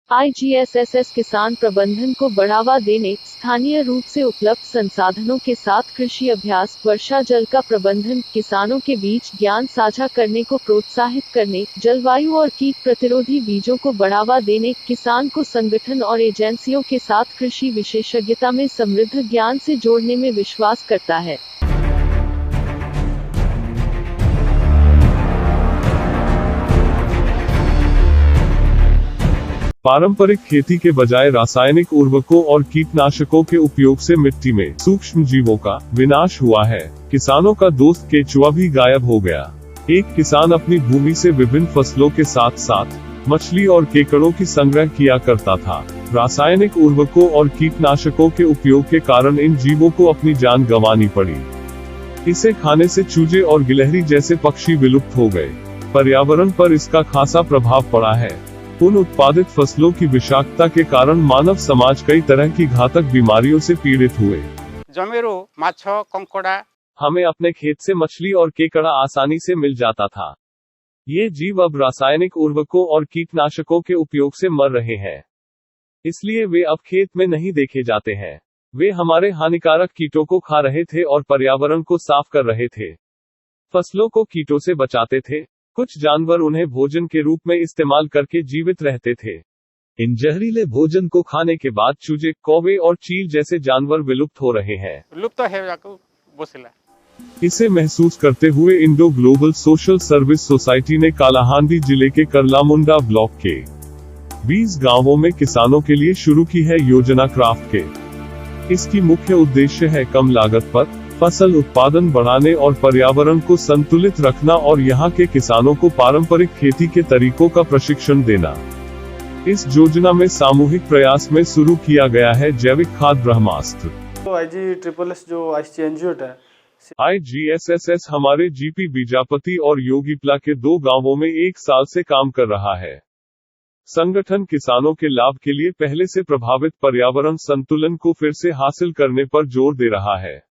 IGSSS किसान प्रबंधन को बढ़ावा देने, स्थानीय रूप से उपलब्ध संसाधनों के साथ कृषि अभ्यास, वर्षा जल का प्रबंधन, किसानों के बीच ज्ञान साझा करने को प्रोत्साहित करने, जलवायु और कीट प्रतिरोधी बीजों को बढ़ावा देने, किसान को संगठन और एजेंसियों के साथ कृषि विशेषज्ञता में समृद्ध ज्ञान से जोड़ने में विश्वास करता है। पारंपरिक खेती के बजाय रासायनिक उर्वरकों और कीटनाशकों के उपयोग से मिट्टी में सूक्ष्म जीवों का विनाश हुआ है। किसानों का दोस्त केचुआ भी गायब हो गया। एक किसान अपनी भूमि से विभिन्न फसलों के साथ साथ मछली और केकड़ों की संग्रह किया करता था। रासायनिक उर्वरकों और कीटनाशकों के उपयोग के कारण इन जीवों को अपनी जान गंवानी पड़ी। इसे खाने से चूजे और गिलहरी जैसे पक्षी विलुप्त हो गए। पर्यावरण पर इसका खासा प्रभाव पड़ा है। उन उत्पादित फसलों की विषाक्तता के कारण मानव समाज कई तरह की घातक बीमारियों से पीड़ित हुए। जमीरू माछ कंकड़ा, हमें अपने खेत से मछली और केकड़ा आसानी से मिल जाता था। ये जीव अब रासायनिक उर्वरकों और कीटनाशकों के उपयोग से मर रहे हैं, इसलिए वे अब खेत में नहीं देखे जाते हैं। वे हमारे हानिकारक कीटों को खा रहे थे और पर्यावरण को साफ कर रहे थे। फसलों को कीटों से बचाते थे। कुछ जानवर उन्हें भोजन के रूप में इस्तेमाल करके जीवित रहते थे। इन जहरीले भोजन को खाने के बाद चूजे, कौवे और चील जैसे जानवर विलुप्त हो रहे हैं। लुप्त है बसिला। इसे महसूस करते हुए Indo global social service society ने कालाहांडी जिले के करलामुंडा ब्लॉक के 20 गांवों में किसानों के लिए शुरू की है योजना क्राफ्ट के। इसकी मुख्य उद्देश्य है कम लागत पर फसल उत्पादन बढ़ाने और पर्यावरण को संतुलित रखना और यहाँ के किसानों को पारंपरिक खेती के तरीकों का प्रशिक्षण देना। इस योजना में सामूहिक प्रयास में शुरू किया गया है जैविक खाद ब्रह्मास्त्र। तो IGSSS जो एनजीओ है, IGSSS हमारे जीपी बीजापति और योगीपला के 2 गांवों में 1 साल से काम कर रहा है। संगठन किसानों के लाभ के लिए पहले से प्रभावित पर्यावरण संतुलन को फिर से हासिल करने पर जोर दे रहा है।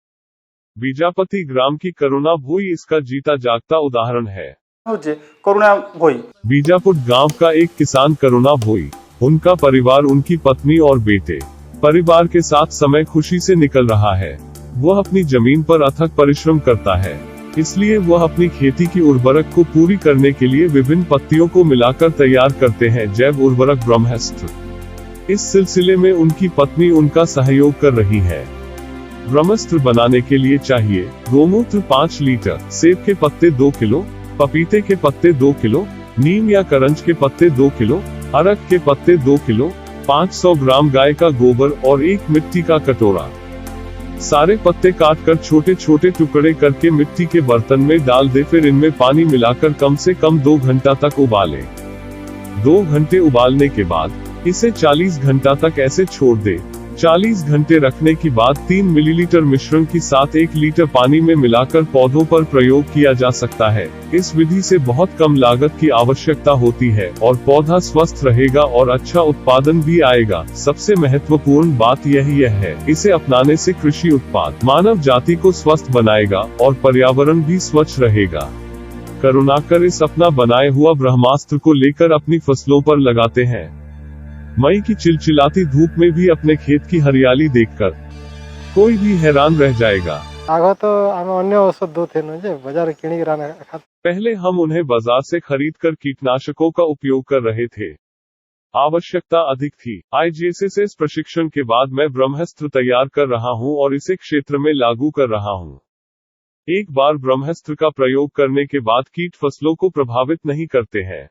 बीजापति ग्राम की करुणा भोई इसका जीता जागता उदाहरण है। करुणा भोई बीजापुर गांव का एक किसान करुणा भोई, उनका परिवार, उनकी पत्नी और बेटे परिवार के साथ समय खुशी से निकल रहा है। वह अपनी जमीन पर अथक परिश्रम करता है, इसलिए वह अपनी खेती की उर्वरक को पूरी करने के लिए विभिन्न पत्तियों को मिलाकर तैयार करते हैं जैव उर्वरक ब्रह्मास्त्र। इस सिलसिले में उनकी पत्नी उनका सहयोग कर रही है। ब्रह्मास्त्र बनाने के लिए चाहिए गोमूत्र 5 लीटर, सेब के पत्ते 2 किलो, पपीते के पत्ते 2 किलो, नीम या करंज के पत्ते 2 किलो, अरक के पत्ते 2 किलो, 500 ग्राम गाय का गोबर और 1 मिट्टी का कटोरा। सारे पत्ते काटकर छोटे छोटे टुकड़े करके मिट्टी के बर्तन में डाल दे, फिर इनमें पानी मिलाकर कम से कम 2 घंटा तक उबालें। 2 घंटे उबालने के बाद इसे 40 घंटा तक ऐसे छोड़ दे। 40 घंटे रखने के बाद 3 मिलीलीटर मिश्रण के साथ 1 लीटर पानी में मिलाकर पौधों पर प्रयोग किया जा सकता है। इस विधि से बहुत कम लागत की आवश्यकता होती है और पौधा स्वस्थ रहेगा और अच्छा उत्पादन भी आएगा। सबसे महत्वपूर्ण बात यह है, इसे अपनाने से कृषि उत्पाद मानव जाति को स्वस्थ बनाएगा और पर्यावरण भी स्वच्छ रहेगा। करुणाकर इस अपना बनाए हुआ ब्रह्मास्त्र को लेकर अपनी फसलों पर लगाते हैं। मई की चिलचिलाती धूप में भी अपने खेत की हरियाली देखकर कोई भी हैरान रह जाएगा। पहले हम उन्हें बाजार से खरीदकर कीटनाशकों का उपयोग कर रहे थे। आवश्यकता अधिक थी। IGSSS प्रशिक्षण के बाद मैं ब्रह्मास्त्र तैयार कर रहा हूं और इसे क्षेत्र में लागू कर रहा हूं। एक बार ब्रह्मास्त्र का प्रयोग करने के बाद कीट फसलों को प्रभावित नहीं करते हैं।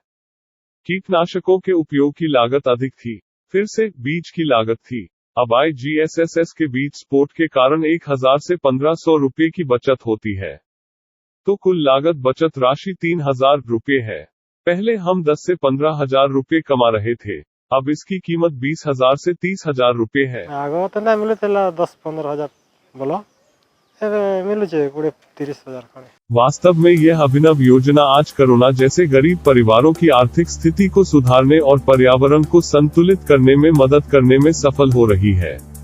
कीटनाशकों के उपयोग की लागत अधिक थी, फिर से बीज की लागत थी। अब IGSSS के बीज स्पोर्ट के कारण 1000 से 1500 रुपये की बचत होती है, तो कुल लागत बचत राशि 3000 रुपये है। पहले हम 10 से 15,000 रुपये कमा रहे थे, अब इसकी कीमत 20,000 से 30,000 रुपये है। 10-15,000 बोलो मिलुचे 20-30,000। वास्तव में यह अभिनव योजना आज कोरोना जैसे गरीब परिवारों की आर्थिक स्थिति को सुधारने और पर्यावरण को संतुलित करने में मदद करने में सफल हो रही है।